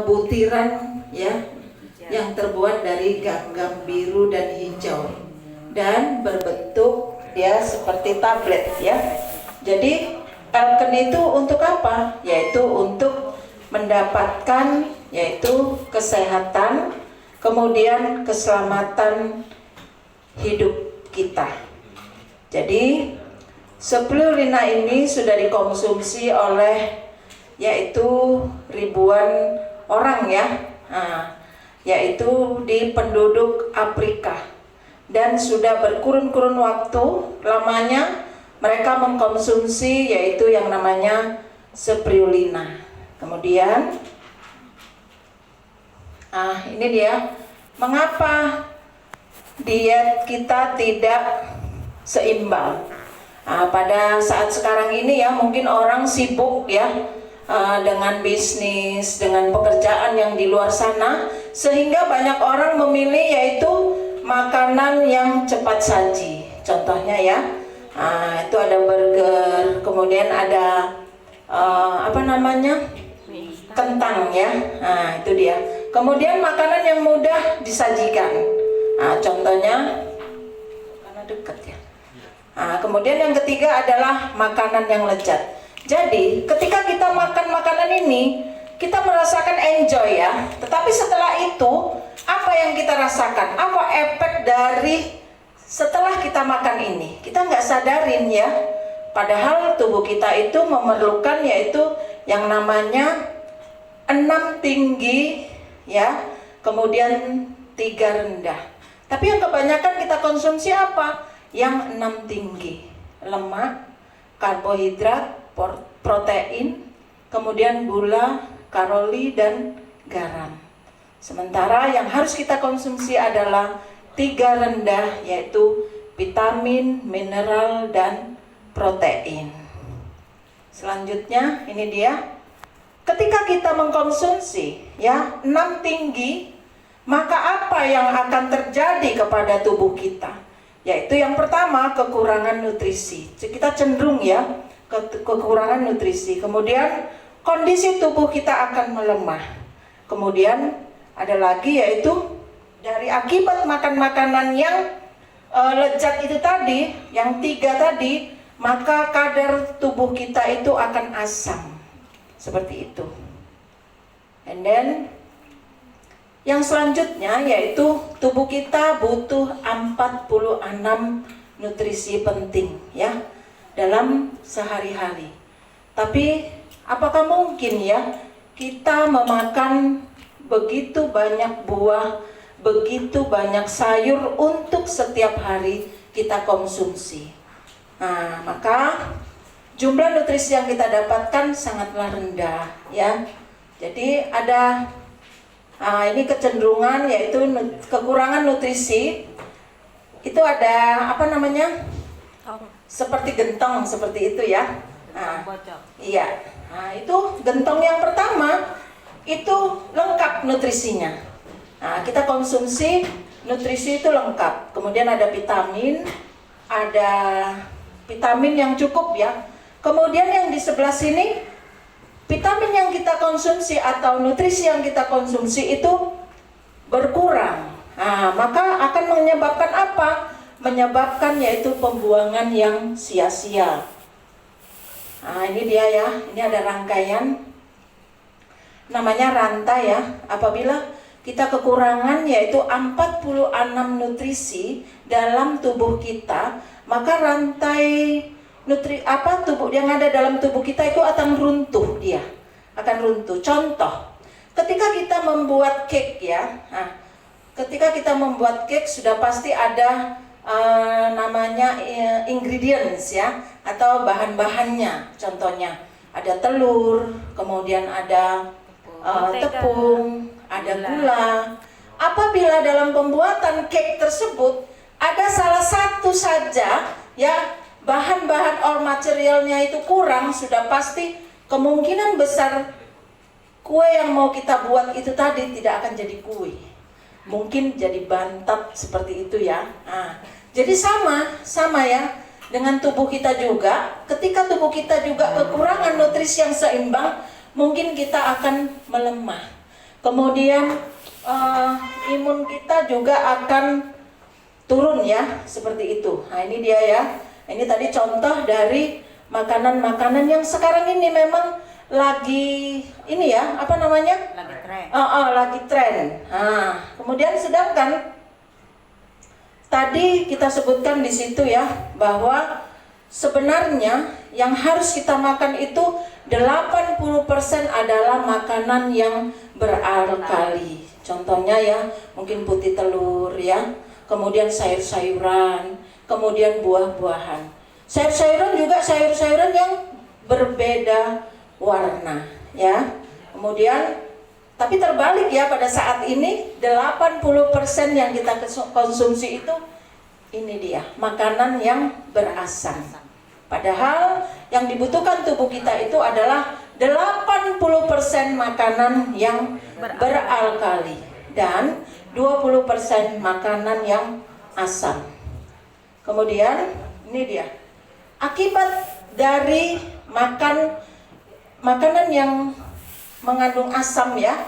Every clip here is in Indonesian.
butiran ya yang terbuat dari gam-gam biru dan hijau dan berbentuk ya seperti tablet ya. Jadi Elken itu untuk apa? Yaitu untuk mendapatkan yaitu kesehatan, kemudian keselamatan hidup kita. Jadi spirulina ini sudah dikonsumsi oleh yaitu ribuan orang ya, yaitu di penduduk Afrika, dan sudah berkurun-kurun waktu lamanya mereka mengkonsumsi yaitu yang namanya spirulina. Kemudian ini dia mengapa diet kita tidak seimbang. Pada saat sekarang ini ya mungkin orang sibuk ya dengan bisnis, dengan pekerjaan yang di luar sana, sehingga banyak orang memilih yaitu makanan yang cepat saji. Contohnya ya, itu ada burger, kemudian ada kentang ya, itu dia. Kemudian makanan yang mudah disajikan, contohnya karena dekat ya. Kemudian yang ketiga adalah makanan yang lezat. Jadi ketika kita makan makanan ini, kita merasakan enjoy ya. Tetapi setelah itu, apa yang kita rasakan? Apa efek dari setelah kita makan ini? Kita nggak sadarin ya. Padahal tubuh kita itu memerlukan yaitu yang namanya 6 tinggi ya, kemudian 3 rendah. Tapi yang kebanyakan kita konsumsi apa? Yang 6 tinggi, lemak, karbohidrat, protein, kemudian gula, kalori, dan garam. Sementara yang harus kita konsumsi adalah 3 rendah, yaitu vitamin, mineral, dan protein. Selanjutnya ini dia, ketika kita mengkonsumsi ya 6 tinggi, maka apa yang akan terjadi kepada tubuh kita? Yaitu yang pertama, kekurangan nutrisi. Kita cenderung ya kekurangan nutrisi. Kemudian kondisi tubuh kita akan melemah. Kemudian ada lagi yaitu dari akibat makan makanan yang lezat itu tadi, yang 3 tadi, maka kadar tubuh kita itu akan asam. Seperti itu. And then yang selanjutnya yaitu tubuh kita butuh 46 nutrisi penting ya dalam sehari-hari. Tapi apakah mungkin ya kita memakan begitu banyak buah, begitu banyak sayur untuk setiap hari kita konsumsi? Maka jumlah nutrisi yang kita dapatkan sangatlah rendah ya. Jadi ada ini kecenderungan yaitu kekurangan nutrisi. Itu ada seperti gentong seperti itu ya. Iya. Itu gentong yang pertama itu lengkap nutrisinya. Kita konsumsi nutrisi itu lengkap. Kemudian ada vitamin yang cukup ya. Kemudian yang di sebelah sini, vitamin yang kita konsumsi atau nutrisi yang kita konsumsi itu berkurang. Maka akan menyebabkan apa? Menyebabkan yaitu pembuangan yang sia-sia. Ini dia ya, ini ada rangkaian, namanya rantai ya. Apabila kita kekurangan yaitu 46 nutrisi dalam tubuh kita, maka rantai tubuh yang ada dalam tubuh kita itu akan runtuh, dia akan runtuh. Contoh, ketika kita membuat cake ya, ketika kita membuat cake sudah pasti ada namanya ingredients ya, atau bahan-bahannya. Contohnya ada telur, kemudian ada tepung, ada gula. Apabila dalam pembuatan cake tersebut ada salah satu saja ya bahan-bahan or materialnya itu kurang, sudah pasti kemungkinan besar kue yang mau kita buat itu tadi tidak akan jadi kue, mungkin jadi bantat seperti itu ya. Jadi sama ya dengan tubuh kita juga. Ketika tubuh kita juga kekurangan nutrisi yang seimbang, mungkin kita akan melemah. Kemudian imun kita juga akan turun ya, seperti itu. Nah ini dia ya, ini tadi contoh dari makanan-makanan yang sekarang ini memang lagi ini ya, apa namanya? Lagi tren. Lagi tren. Nah, kemudian sedangkan tadi kita sebutkan di situ ya, bahwa sebenarnya yang harus kita makan itu 80% adalah makanan yang beralkali. Contohnya ya, mungkin putih telur ya, kemudian sayur-sayuran, kemudian buah-buahan. Sayur-sayuran juga sayur-sayuran yang berbeda warna ya. Kemudian tapi terbalik ya, pada saat ini 80% yang kita konsumsi itu ini dia, makanan yang berasam. Padahal yang dibutuhkan tubuh kita itu adalah 80% makanan yang beralkali dan 20% makanan yang asam. Kemudian ini dia, akibat dari makanan yang mengandung asam ya,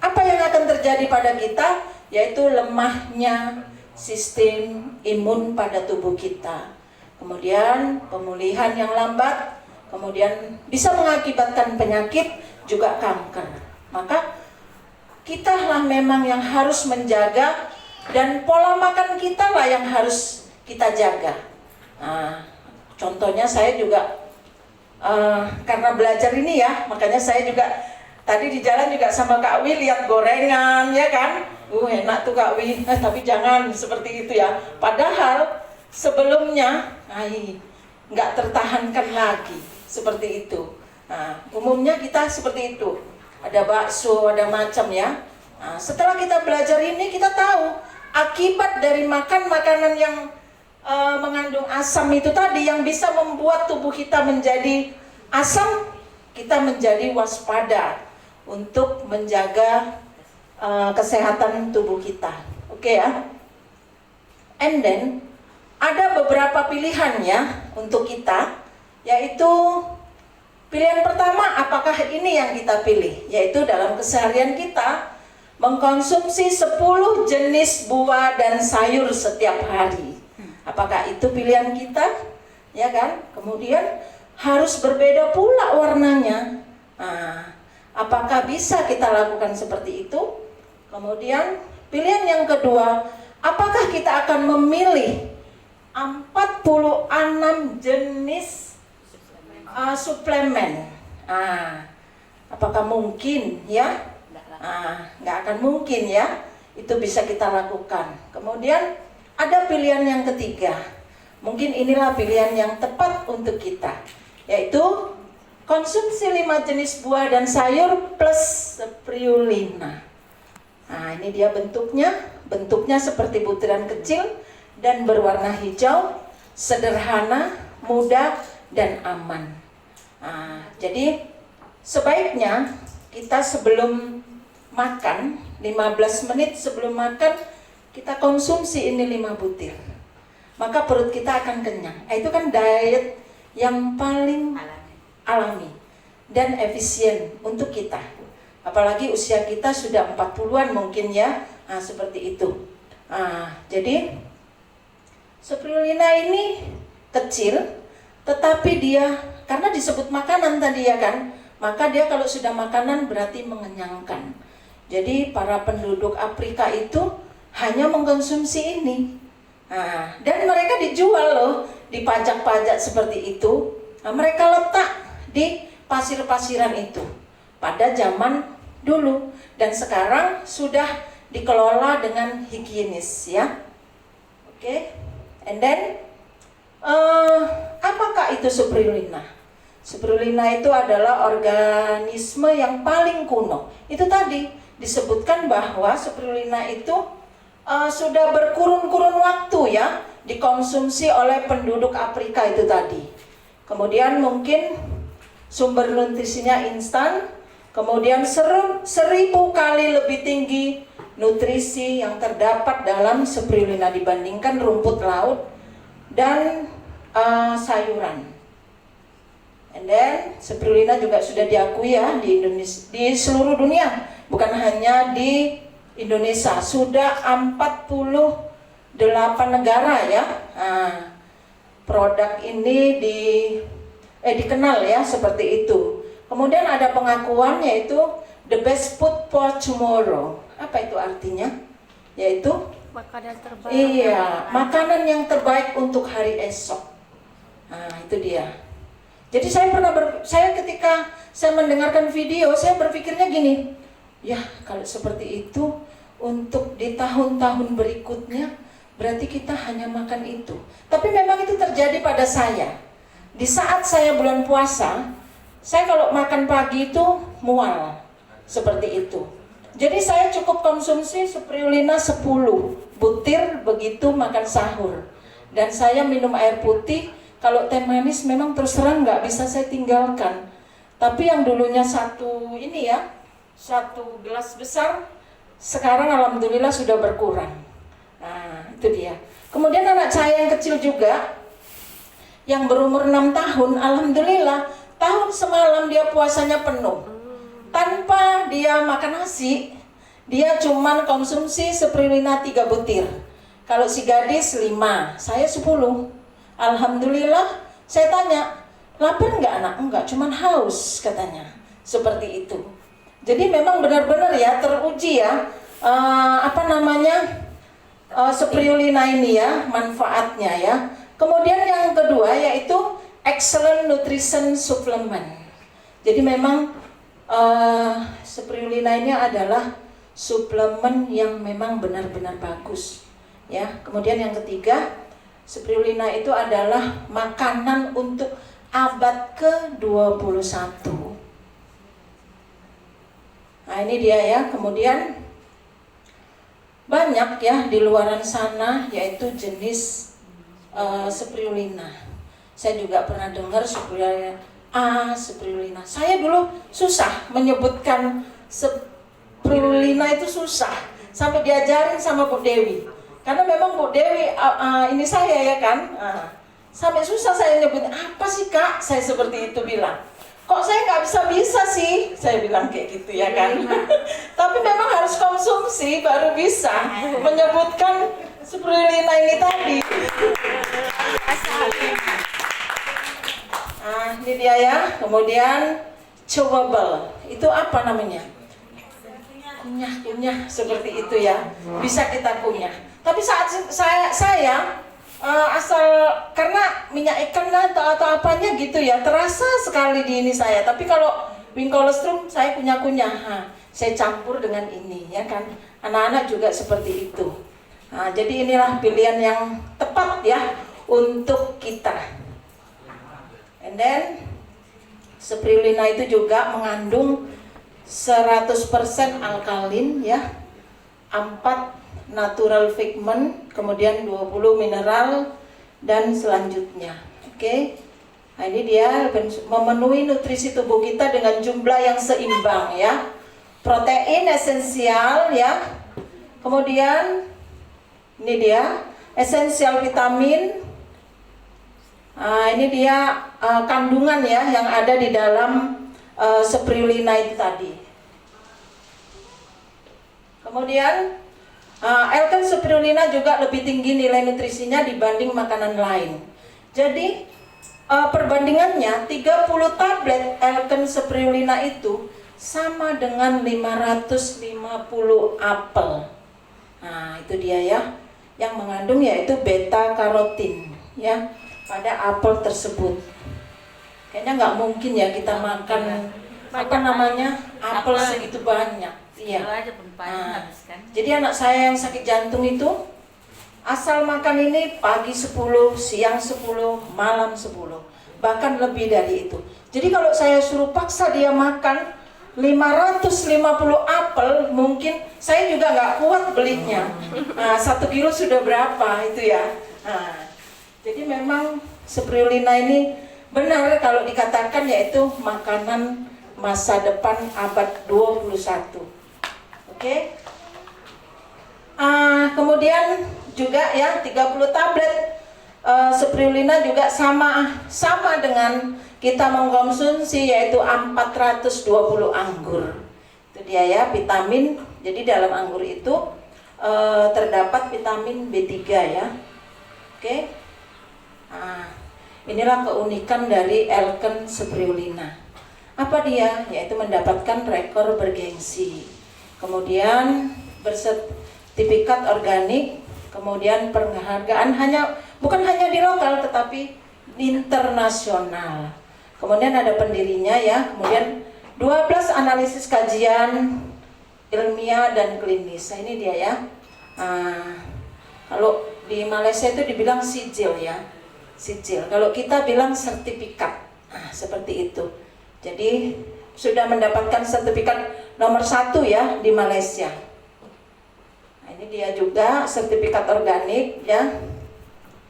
apa yang akan terjadi pada kita? Yaitu lemahnya sistem imun pada tubuh kita. Kemudian pemulihan yang lambat, kemudian bisa mengakibatkan penyakit, juga kanker. Maka kita lah memang yang harus menjaga, dan pola makan kita lah yang harus kita jaga. Contohnya saya juga karena belajar ini ya, makanya saya juga tadi di jalan juga sama Kak Wi lihat gorengan ya kan, enak tuh Kak Wi, tapi jangan seperti itu ya. Padahal sebelumnya nggak tertahankan lagi seperti itu. Umumnya kita seperti itu, ada bakso, ada macam ya. Setelah kita belajar ini, kita tahu akibat dari makan makanan yang mengandung asam itu tadi, yang bisa membuat tubuh kita menjadi asam, kita menjadi waspada untuk menjaga kesehatan tubuh kita. Oke ya. And then ada beberapa pilihan ya untuk kita, yaitu pilihan pertama, apakah ini yang kita pilih, yaitu dalam keseharian kita mengkonsumsi 10 jenis buah dan sayur setiap hari. Apakah itu pilihan kita? Ya kan? Kemudian harus berbeda pula warnanya. Apakah bisa kita lakukan seperti itu? Kemudian pilihan yang kedua, apakah kita akan memilih 46 jenis suplemen? Apakah mungkin ya? Nggak akan mungkin ya. Itu bisa kita lakukan. Kemudian ada pilihan yang ketiga, mungkin inilah pilihan yang tepat untuk kita, yaitu konsumsi 5 jenis buah dan sayur plus spirulina. Ini dia bentuknya seperti butiran kecil dan berwarna hijau, sederhana, mudah, dan aman. Jadi sebaiknya kita sebelum makan, 15 menit sebelum makan, kita konsumsi ini 5 butir. Maka perut kita akan kenyang. Itu kan diet yang paling alami dan efisien untuk kita. Apalagi usia kita sudah 40-an mungkin ya. Seperti itu. Jadi spirulina ini kecil, tetapi dia karena disebut makanan tadi ya kan, maka dia kalau sudah makanan berarti mengenyangkan. Jadi para penduduk Afrika itu hanya mengkonsumsi ini. Dan mereka dijual loh di pajak-pajak seperti itu. Mereka letak di pasir-pasiran itu pada zaman dulu, dan sekarang sudah dikelola dengan higienis ya. Oke. And then apakah itu spirulina? Spirulina itu adalah organisme yang paling kuno. Itu tadi disebutkan bahwa spirulina itu sudah berkurun-kurun waktu ya dikonsumsi oleh penduduk Afrika itu tadi. Kemudian mungkin sumber nutrisinya instan, kemudian 1000 kali lebih tinggi nutrisi yang terdapat dalam spirulina dibandingkan rumput laut dan sayuran. And then spirulina juga sudah diakui ya di Indonesia, di seluruh dunia, bukan hanya di Indonesia. Sudah 48 negara ya. Nah, produk ini dikenal ya seperti itu. Kemudian ada pengakuan yaitu the best food for tomorrow. Apa itu artinya? Yaitu makanan terbaik. Iya, makanan yang terbaik untuk hari esok. Nah, itu dia. Jadi saya ketika saya mendengarkan video, saya berpikirnya gini, ya kalau seperti itu untuk di tahun-tahun berikutnya berarti kita hanya makan itu. Tapi memang itu terjadi pada saya. Di saat saya bulan puasa, saya kalau makan pagi itu mual seperti itu. Jadi saya cukup konsumsi spirulina 10 butir begitu makan sahur. Dan saya minum air putih. Kalau teh manis memang terus terang nggak bisa saya tinggalkan. Tapi yang dulunya satu gelas besar, sekarang alhamdulillah sudah berkurang. Nah, itu dia. Kemudian anak saya yang kecil juga, yang berumur 6 tahun, alhamdulillah tahun semalam dia puasanya penuh. Tanpa dia makan nasi, dia cuman konsumsi spirulina 3 butir. Kalau si gadis 5, saya 10. Alhamdulillah, saya tanya, lapar nggak anak? Enggak, cuman haus katanya. Seperti itu. Jadi memang benar-benar ya teruji ya, spirulina ini ya, manfaatnya ya. Kemudian yang kedua yaitu excellent nutrition supplement. Jadi memang spirulina ini adalah suplemen yang memang benar-benar bagus ya. Kemudian yang ketiga, spirulina itu adalah makanan untuk abad ke-21. Nah, ini dia ya. Kemudian banyak ya di luaran sana yaitu jenis spirulina. Saya juga pernah dengar spirulina A, spirulina. Saya dulu susah menyebutkan spirulina, itu susah. Sampai diajarin sama Bu Dewi. Karena memang Bu Dewi ini saya ya kan, sampai susah saya nyebut apa sih Kak, saya seperti itu bilang. Kok saya nggak bisa sih, saya bilang kayak gitu ya kan. Tapi memang harus konsumsi baru bisa menyebutkan spirulina ini tadi. Nah, ini dia ya. Kemudian chewable, itu apa namanya? Kunyah seperti itu ya, bisa kita kunyah. Tapi saat saya asal karena minyak ikan atau apanya gitu ya, terasa sekali di ini saya. Tapi kalau wing colostrum saya kunyah, saya campur dengan ini ya kan. Anak-anak juga seperti itu. Nah, jadi inilah pilihan yang tepat ya untuk kita. And then spirulina itu juga mengandung 100% alkalin ya, 4 natural pigment, kemudian 20 mineral dan selanjutnya. Oke. Nah, ini dia memenuhi nutrisi tubuh kita dengan jumlah yang seimbang ya. Protein esensial ya. Kemudian ini dia esensial vitamin. Nah, ini dia kandungan ya yang ada di dalam spirulina itu tadi. Kemudian Alkan spirulina juga lebih tinggi nilai nutrisinya dibanding makanan lain. Jadi perbandingannya 30 tablet Alkan spirulina itu sama dengan 550 apel. Nah, itu dia ya. Yang mengandung yaitu beta karotin ya pada apel tersebut. Kayaknya nggak mungkin ya kita makan apel segitu banyak. Iya. Nah, jadi anak saya yang sakit jantung itu asal makan ini pagi 10, siang 10, malam 10, bahkan lebih dari itu. Jadi kalau saya suruh paksa dia makan 550 apel, mungkin saya juga nggak kuat belinya. Nah, 1 kilo sudah berapa itu ya. Nah, jadi memang spirulina ini benar kalau dikatakan yaitu makanan masa depan abad 21. Oke. Kemudian juga ya 30 tablet spirulina juga sama dengan kita mengkonsumsi yaitu 420 anggur. Itu dia ya, vitamin. Jadi dalam anggur itu terdapat vitamin B3 ya. Oke. Nah, inilah keunikan dari Elken spirulina. Apa dia? Yaitu mendapatkan rekor bergengsi. Kemudian bersertifikat organik, kemudian penghargaan bukan hanya di lokal tetapi internasional. Kemudian ada pendirinya ya, kemudian 12 analisis kajian ilmiah dan klinis. Nah, ini dia ya. Kalau di Malaysia itu dibilang sijil ya, sijil. Kalau kita bilang sertifikat, seperti itu. Jadi sudah mendapatkan sertifikat nomor 1 ya di Malaysia. Nah, ini dia juga sertifikat organik ya,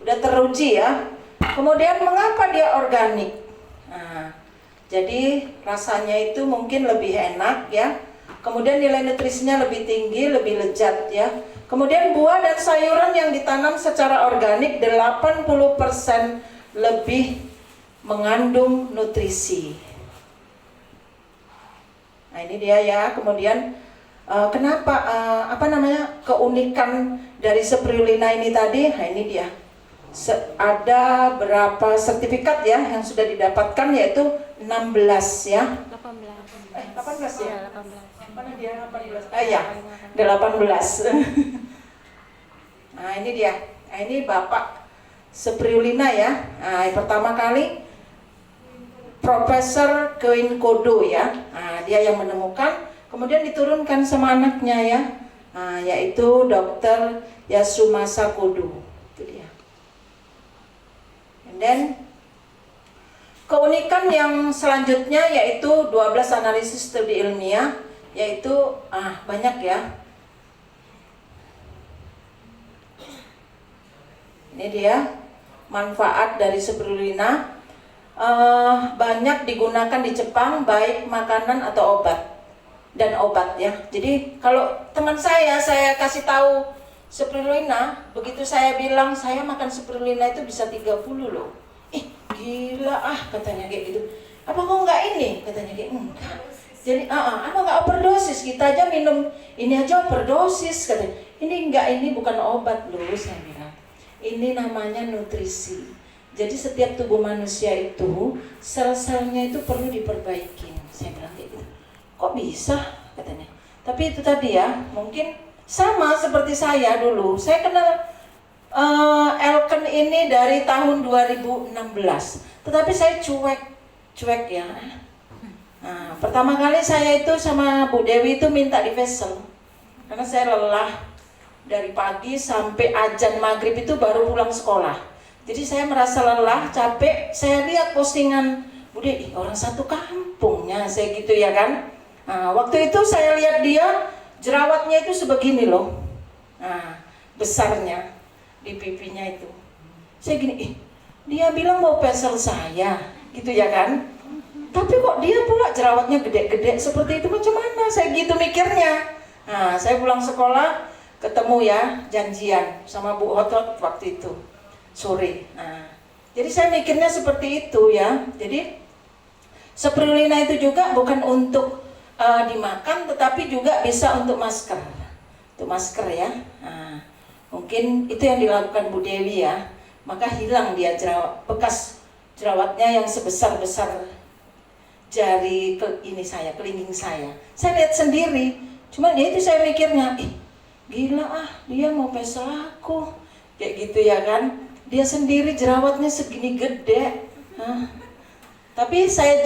udah teruji ya. Kemudian mengapa dia organik? Nah, jadi rasanya itu mungkin lebih enak ya. Kemudian nilai nutrisinya lebih tinggi, lebih lezat ya. Kemudian buah dan sayuran yang ditanam secara organik 80% lebih mengandung nutrisi. Nah, ini dia ya. Kemudian kenapa keunikan dari spirulina ini tadi? Nah, ini dia. Ada berapa sertifikat ya yang sudah didapatkan, yaitu 16 ya. 18 ya? 18. Mana dia 18? Ya, 18. Nah, ini dia. Nah, ini Bapak spirulina ya. Nah, pertama kali Profesor Kevin Kodo ya. Nah, dia yang menemukan, kemudian diturunkan sama anaknya ya. Nah, yaitu Dr. Yasumasa Kodo. Itu dia. Dan keunikan yang selanjutnya yaitu 12 analisis studi ilmiah, yaitu banyak ya. Ini dia manfaat dari spirulina. Banyak digunakan di Jepang, baik makanan atau obat ya. Jadi kalau teman saya kasih tahu spirulina, begitu saya bilang saya makan spirulina itu bisa 30 loh. Gila katanya kayak gitu. Apa kok enggak ini? Katanya kayak enggak. Jadi apa enggak overdosis? Kita aja minum ini aja overdosis katanya. Ini enggak, ini bukan obat loh, saya bilang. Ini namanya nutrisi. Jadi setiap tubuh manusia itu sel-selnya itu perlu diperbaiki. Saya bilang kayak gitu. Kok bisa katanya? Tapi itu tadi ya, mungkin sama seperti saya dulu. Saya kenal Elken ini dari tahun 2016. Tetapi saya cuek ya. Nah, pertama kali saya itu sama Bu Dewi itu minta di vessel. Karena saya lelah dari pagi sampai azan maghrib itu baru pulang sekolah. Jadi saya merasa lelah, capek. Saya lihat postingan Bu Dewi, orang satu kampungnya, saya gitu ya kan. Nah, waktu itu saya lihat dia jerawatnya itu sebegini loh. Nah, besarnya di pipinya itu. Saya gini, dia bilang mau vessel saya, gitu ya kan. Tapi kok dia pula jerawatnya gede-gede seperti itu, macam mana? Saya gitu mikirnya. Nah, saya pulang sekolah ketemu ya, janjian sama Bu Hotot waktu itu sore. Nah, jadi saya mikirnya seperti itu ya. Jadi spirulina itu juga bukan untuk dimakan, tetapi juga bisa untuk masker. Untuk masker ya. Nah, mungkin itu yang dilakukan Bu Dewi ya. Maka hilang dia bekas jerawatnya yang sebesar-besar jari kelingking saya. Saya lihat sendiri. Cuman dia itu saya mikirnya, gila dia mau vessel aku. Kayak gitu ya kan. Dia sendiri jerawatnya segini gede. Tapi saya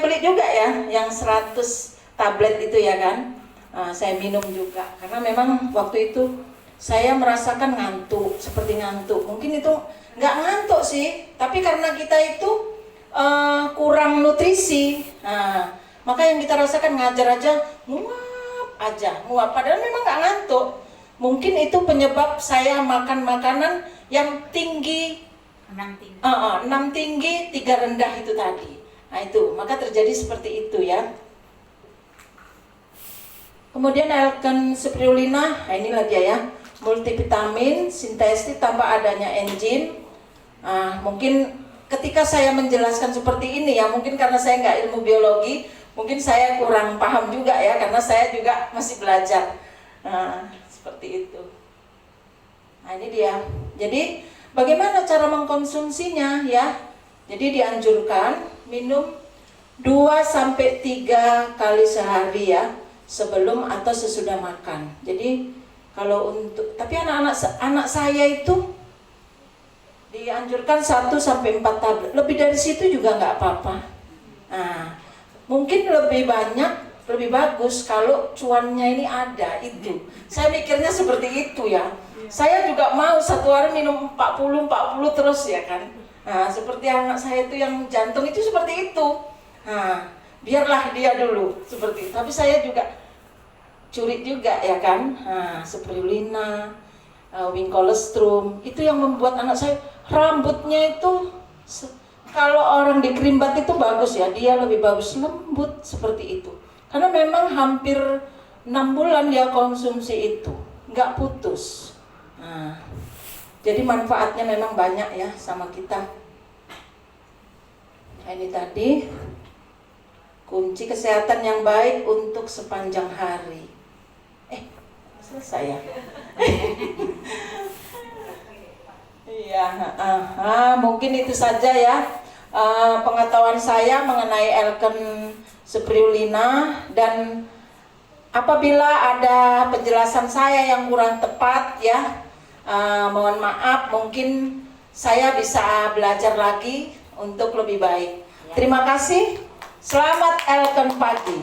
beli juga ya yang 100 tablet itu ya kan. Saya minum juga karena memang waktu itu saya merasakan ngantuk, seperti ngantuk. Mungkin itu nggak ngantuk sih, tapi karena kita itu kurang nutrisi. Maka yang kita rasakan ngajar aja, nguap. Padahal memang nggak ngantuk. Mungkin itu penyebab saya makan makanan yang tinggi, 6 tinggi, 3 rendah itu tadi. Nah itu, maka terjadi seperti itu ya. Kemudian Elken spirulina, nah inilah dia ya, multivitamin, sintesis tanpa adanya enzim. Mungkin ketika saya menjelaskan seperti ini ya, mungkin karena saya nggak ilmu biologi, mungkin saya kurang paham juga ya, karena saya juga masih belajar. Nah, seperti itu. Nah, ini dia. Jadi bagaimana cara mengkonsumsinya ya? Jadi dianjurkan minum 2-3 kali sehari ya, sebelum atau sesudah makan. Jadi kalau untuk, tapi anak saya itu dianjurkan 1-4 tablet. Lebih dari situ juga nggak apa-apa. Nah, mungkin lebih banyak, lebih bagus kalau cuannya ini ada itu. Saya mikirnya seperti itu ya. Saya juga mau satu hari minum 40 terus ya kan. Nah, seperti anak saya itu yang jantung itu seperti itu. Nah, biarlah dia dulu seperti itu. Tapi saya juga curi juga ya kan. Nah, spirulina, wincolostrum, itu yang membuat anak saya rambutnya itu kalau orang dikerimbat itu bagus ya, dia lebih bagus lembut seperti itu. Karena memang hampir 6 bulan dia konsumsi itu, nggak putus. Nah, jadi manfaatnya memang banyak ya sama kita. Nah, ini tadi kunci kesehatan yang baik untuk sepanjang hari. Selesai ya. Iya, mungkin itu saja ya pengetahuan saya mengenai Elken spirulina, dan apabila ada penjelasan saya yang kurang tepat ya, mohon maaf, mungkin saya bisa belajar lagi untuk lebih baik. Terima kasih. Selamat Elken pagi.